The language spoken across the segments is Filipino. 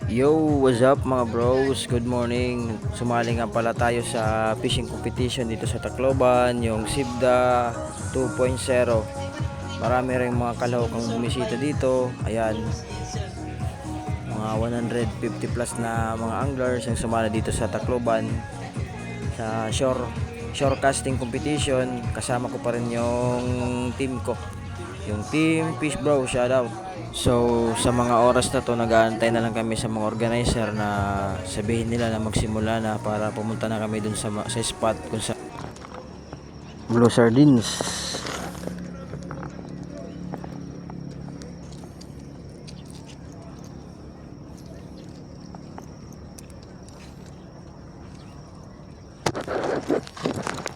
Yo, what's up mga bros? Good morning. Sumali nga pala tayo sa fishing competition dito sa Tacloban, yung Sibda 2.0. Marami ring mga kalahokang bumisita dito. Ayan, mga 150 plus na mga anglers ang sumali dito sa Tacloban sa shore casting competition. Kasama ko pa rin yung team ko, yung team Fish Bro. Shout out. So sa mga oras na to, nag-aantay na lang kami sa mga organizer na sabihin nila na magsimula na para pumunta na kami dun sa spot kung sa Blue Sardines.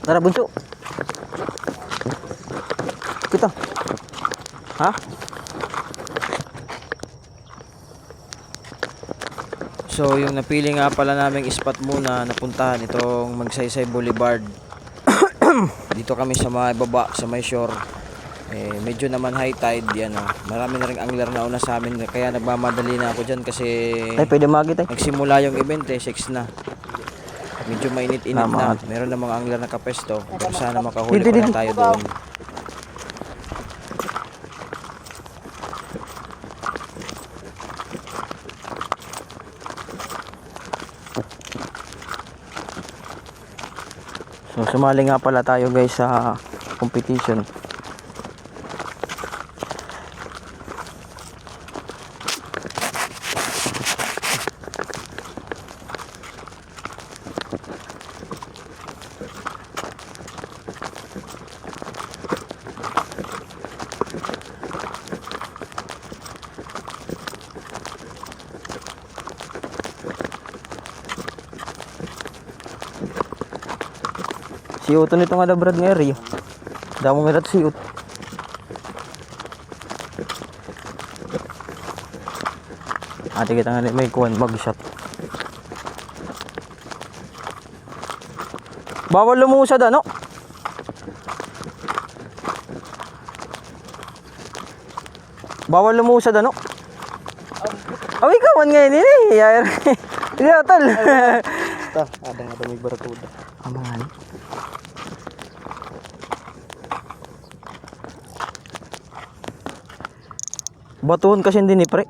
Tara bunso, kita ha. So yung napili nga pala naming spot muna napuntahan, itong Magsaysay Boulevard. Dito kami sa may baba, sa may shore. Medyo naman high tide yan. Marami na ring angler na una sa amin, kaya nagmamadali na ako dyan kasi Tay, pwede magit tay. nagsimula yung event 6 na. Medyo mainit-init na. Meron na mga angler na kapesto. Pero sana makahuli pa na tayo doon. So sumali nga pala tayo guys sa competition. Siuto nito nga Brad nga rin. Damo nga siut. Ate kita nga may kuwan mag-shot. Bawal lumusad ano? Bawal lumusad ano? Awi kawan ngayon ini. Yayar. Hindi tol. Basta, ada may baratuda. Amangan. Batuhon kasi hindi ni pre.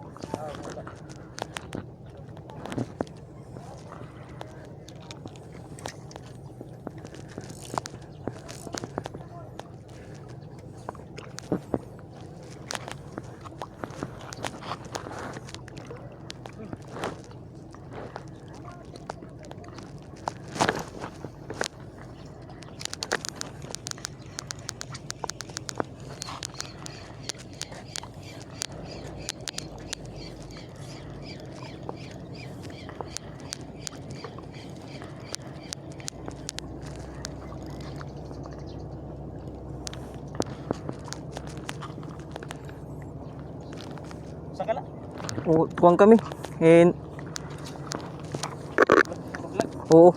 Sakala. Oo, tuwang kami. And oo.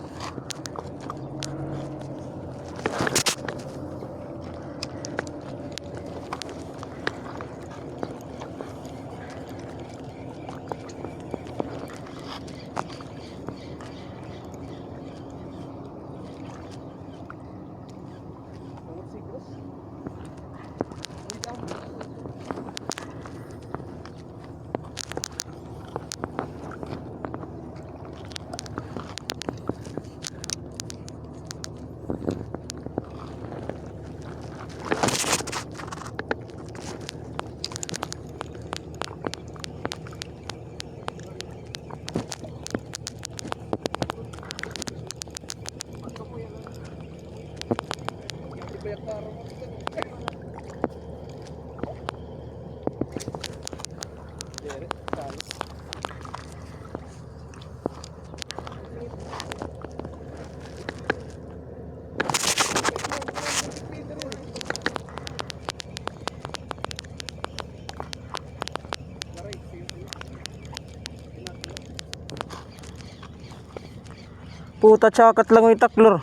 Puta tsakat lang yung taklor.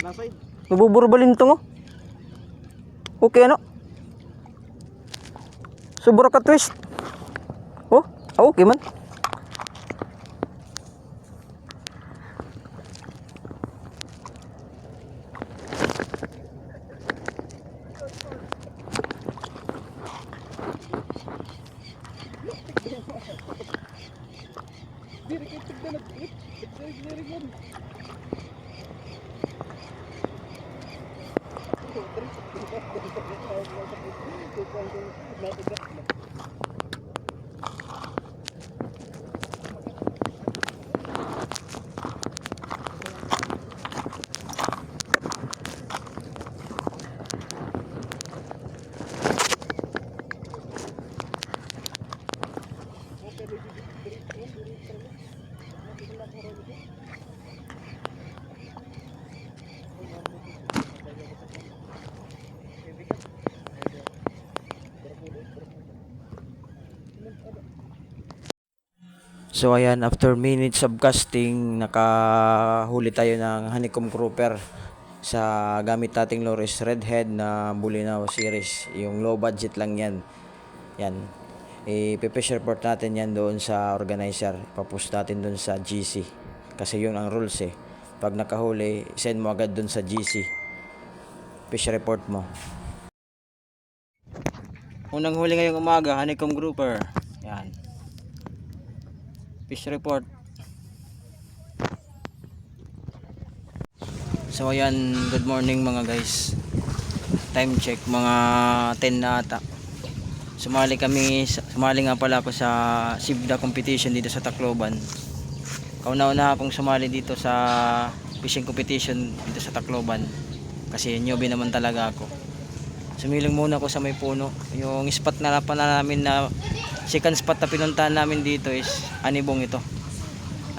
Nasay. Nabuburbalin to ngo. Okay ano? Sobra ka twist. Oh, okay man. So ayan, after minutes of casting, nakahuli tayo ng honeycomb grouper sa gamit nating Loris Redhead na Bulinaw series. Yung low budget lang yan. Yan. I-fish report natin yan doon sa organizer. Papost natin doon sa GC. Kasi yun ang rules eh. Pag nakahuli, send mo agad doon sa GC. Fish report mo. Unang huli ngayong umaga, honeycomb grouper. Yan. Fish report. So ayan, good morning mga guys. Time check mga 10 na ata. Sumali nga pala ako sa Sibda competition dito sa Tacloban. Kauna-una akong sumali dito sa fishing competition dito sa Tacloban. Kasi newbie naman talaga ako. Sumiling muna ako sa may puno. Yung spot na namin na second spot na pinuntahan namin dito is Anibong ito.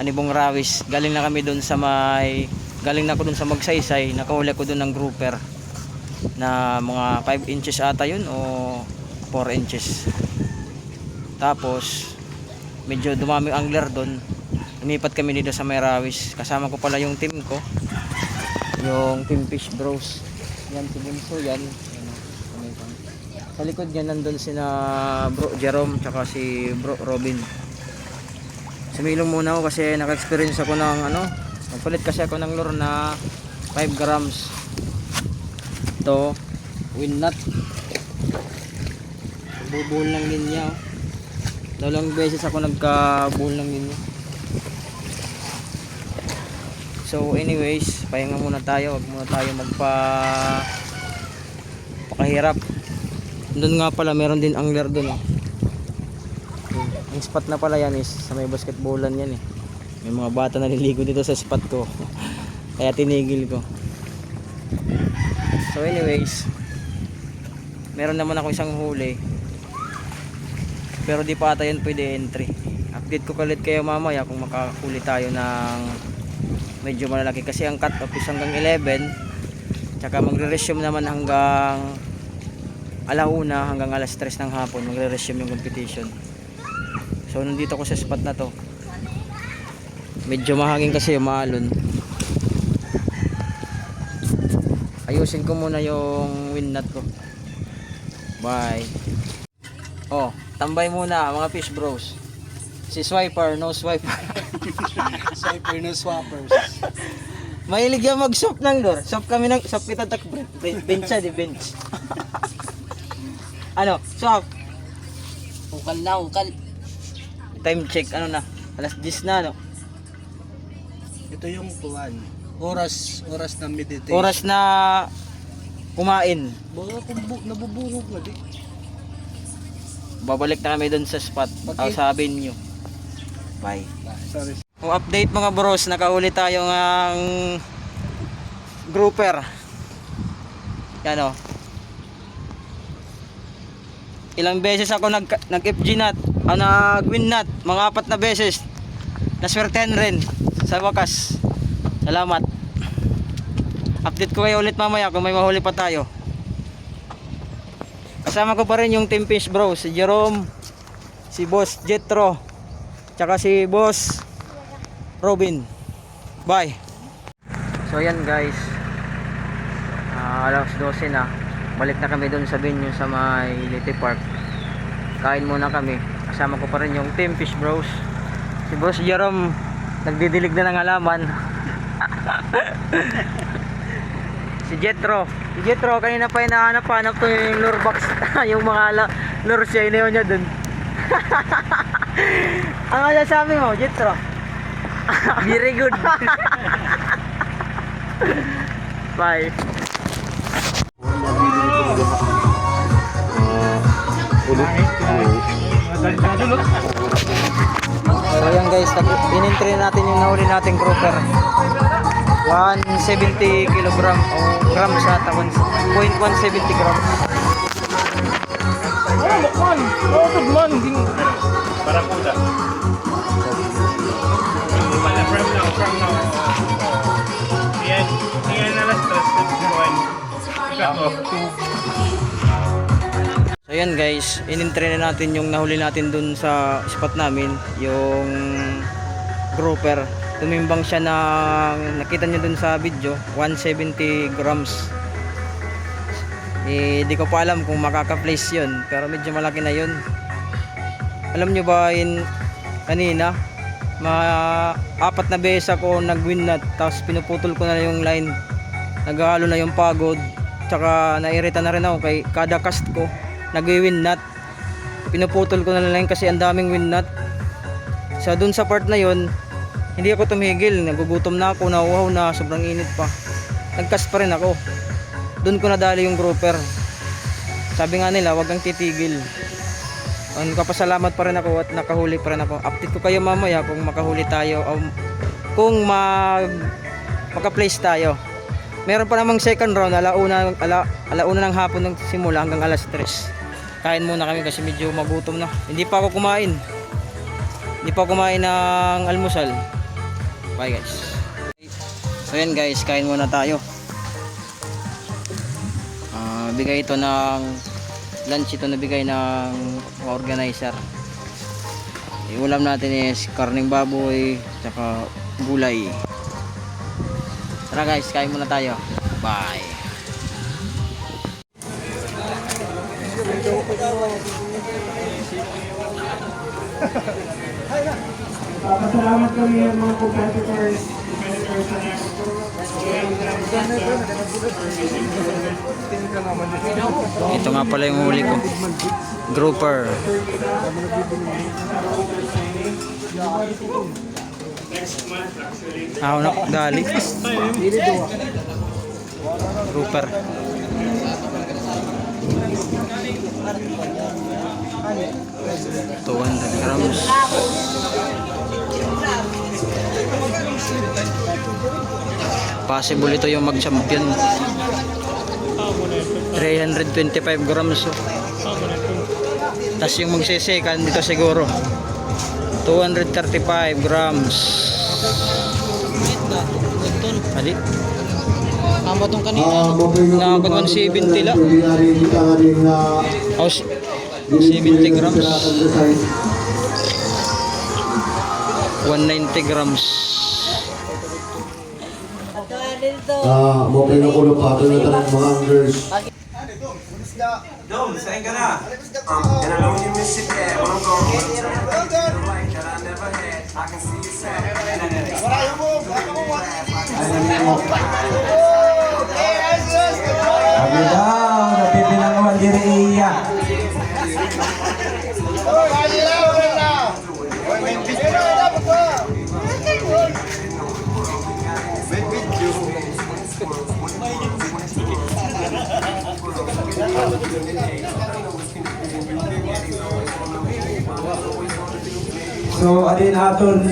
Anibong Rawis. Galing na ako dun sa Magsaysay. Nakahuli ko dun ng grouper na mga 5 inches ata yun o 4 inches. Tapos medyo dumami angler dun. Lumipat kami dito sa may Rawis. Kasama ko pala yung team ko. Yung Team Fish Bros. Yan si Bunso yan. Sa likod niya nandun sina Bro Jerome tsaka si Bro Robin. Sumilong muna ako kasi naka-experience ako ng nagpalit kasi ako ng lure na 5 grams. Ito, Winnut. Bubuhol ng linya. Dalawang beses ako nagkabuhol ng linya. So anyways, pahinga muna tayo. Huwag muna tayo pakahirap. Doon nga pala meron din angler doon. Yung spot na pala yan is sa may basketballan yan eh. May mga bata naliligo dito sa spot ko. Kaya tinigil ko. So anyways, meron naman ako isang huli. Pero di pa ata yan pwede entry. Update ko kalit kayo mamaya kung makahuli tayo ng medyo malalaki. Kasi ang cut off is hanggang 11. Tsaka magre-resume naman hanggang alauna hanggang alas 3 ng hapon. Magre-resume yung competition. So nandito ako sa spot na to. Medyo mahangin kasi yung maalon. Ayusin ko muna yung Winnut ko. Bye. Oh, tambay muna mga fish bros. Si Swiper, no swiper. Swiper no swappers. Mahilig yan mag-soap ng lure. Soap kita bench di bench. Soap. Ukal. Time check na? Alas 10 na Ito yung tuwan. Oras na meditation. Oras na kumain. Baka kung nabubungog na di. Babalik na kami doon sa spot. Okay. Sa venue. Bye. Sorry. Update mga bros, nakahuli tayo ng grouper. Yan o. Ilang beses ako nag-FG nut, nag-win nut, mga 4 na beses. Naswertehan rin sa wakas. Salamat. Update ko kayo ulit mamaya kung may mahuli pa tayo. Kasama ko pa rin yung Team Fish Bros, si Jerome, si Boss Jetro, tsaka si Boss Robin. Bye. So yan guys, alas 12 na. Balik na kami doon sa venue sa may Leyte Park. Kain muna kami. Kasama ko pa rin yung Team Fish Bros. Si Boss Jerome nagdidilig na ng halaman. Si Jetro kanina pa hinahanap to yung lure box. Yung mga lure siya inayon niya dun. Ang sabi mo Jetro? Very good. Bye. So yan guys, in-entry natin yung nahuli nating grouper. 170 kilogram o gram sa takon. 0.170 gram. Barakuda. From now. Yan na last stress. Cut off. So yan guys, in-entry na natin yung nahuli natin dun sa spot namin, yung grouper. Tumimbang siya ng, nakita nyo dun sa video, 170 grams. Eh, di ko pa alam kung makaka-place yun, pero medyo malaki na yun. Alam nyo ba, kanina, apat na beses ako nag-win nut, tapos pinuputol ko na yung line. Naghahalo na yung pagod, tsaka nairita na rin ako kay kada cast ko. Nag-win nut, pinuputol ko na lang kasi ang daming win nut. So dun sa part na yun, hindi ako tumigil, nagugutom na ako, nauuhaw na, sobrang init pa. Nag-cast pa rin ako. Dun ko nadali yung grouper. Sabi nga nila, wag kang titigil. Kapasalamat pa rin ako at nakahuli pa rin ako. Update ko kayo mamaya kung makahuli tayo o kung maka-place tayo. Meron pa namang second round, alauna ng hapon ng simula hanggang alas 3. Kain muna kami kasi medyo magutom na. Hindi pa ako kumain ng almusal. Bye guys. So yan guys, kain muna tayo. Bigay ito ng lunch, ito nabigay ng organizer. Ulam natin is karning baboy tsaka gulay. Tara guys, kain muna tayo. Bye. Pasalamat kami mga competitors. Ito nga pala yung huli ko. Grouper. Ako na dali. Grouper. 200 grams. Possible ito yung mag-champion. 325 grams. Tapos yung magsisekan dito siguro 235 grams. Hali. Tama itong kanina. Nakakot 170 lang. 70 grams. 190 grams. Mo pinukulo pa ito na tanong mga anglers. Dom, saan ka na? And I know you miss it there. When I'm gone, I'm trying to get the light that I never had. I can see you sad. Sabi daw, napipilang mo ang diriya. So, adin aton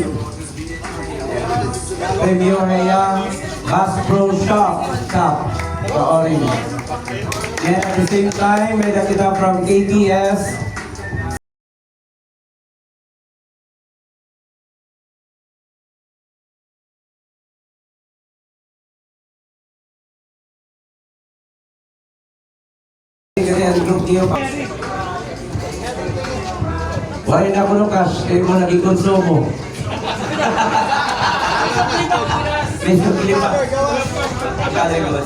Premier Raya Bass Pro Shop sa orange. And at the same time, may nakita from ATS. Wala na ko ng cash, kayo mo naging konsumo. Beso kilipa. Akala ko ba?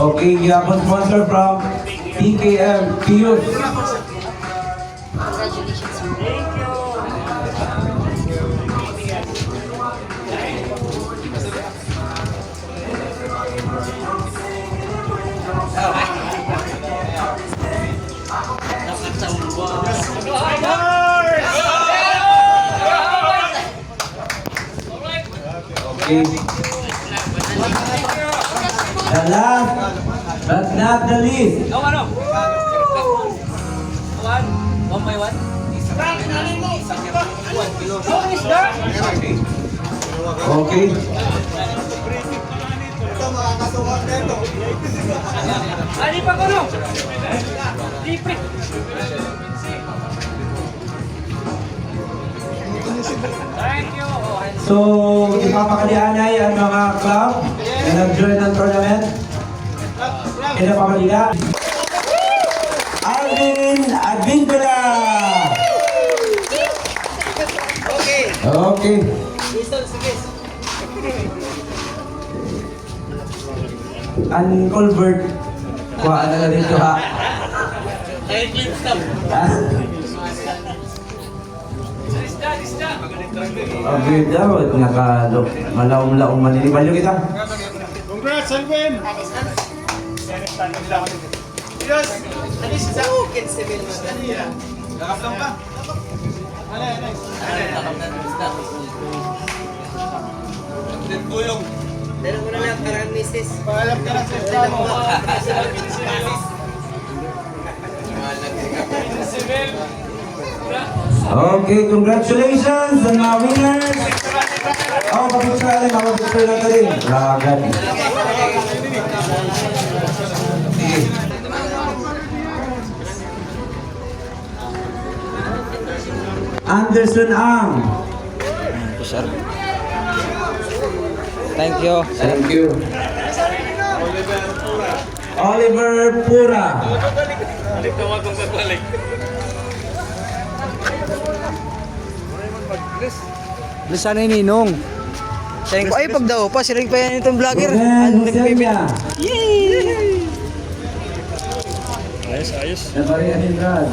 Okay, yapon sponsor from PKM Piyut. Okay. The last but not the least. Okay. So, ipapakalianay ang mga club na nag-join ng tournament. Ipapakalian. Alvin Advincula! Okay. Ang Colbert, kuha na lang dito ha. Okay daw, malaong-laong maninibalyo kita. Congrats, Alvin! Yes! Nakaplang pa? Paalam ka na sa Estado. Okay, congratulations on our winners. Oh, kapag-picture na rin. Ragan. Anderson Ang. Ito, sir. Thank you. Thank you. Oliver Pura. Lisan ni Ninong. Thank you. Ay, pagdao pa. Sila pa yan itong vlogger. Ruben Ano nagpipit? Husselia. Ayos. Nabarian ni Brad.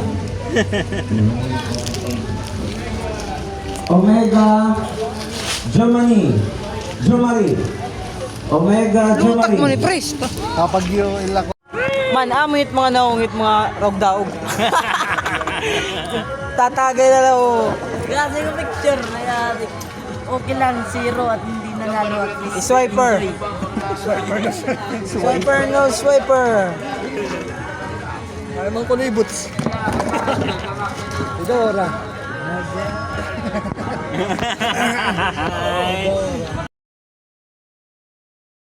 Omega Germany. Omega Lutak mo ni Germany. Pres. Kapag yung ila ko. Man, amit mga naungit mga rogdaog. Tatagay na lang. Kasi yung picture na yan, okay lang, 0 at hindi nanalo at least. Swiper. Swiper no swiper. Ay, mga kulibuts. Ito, ora.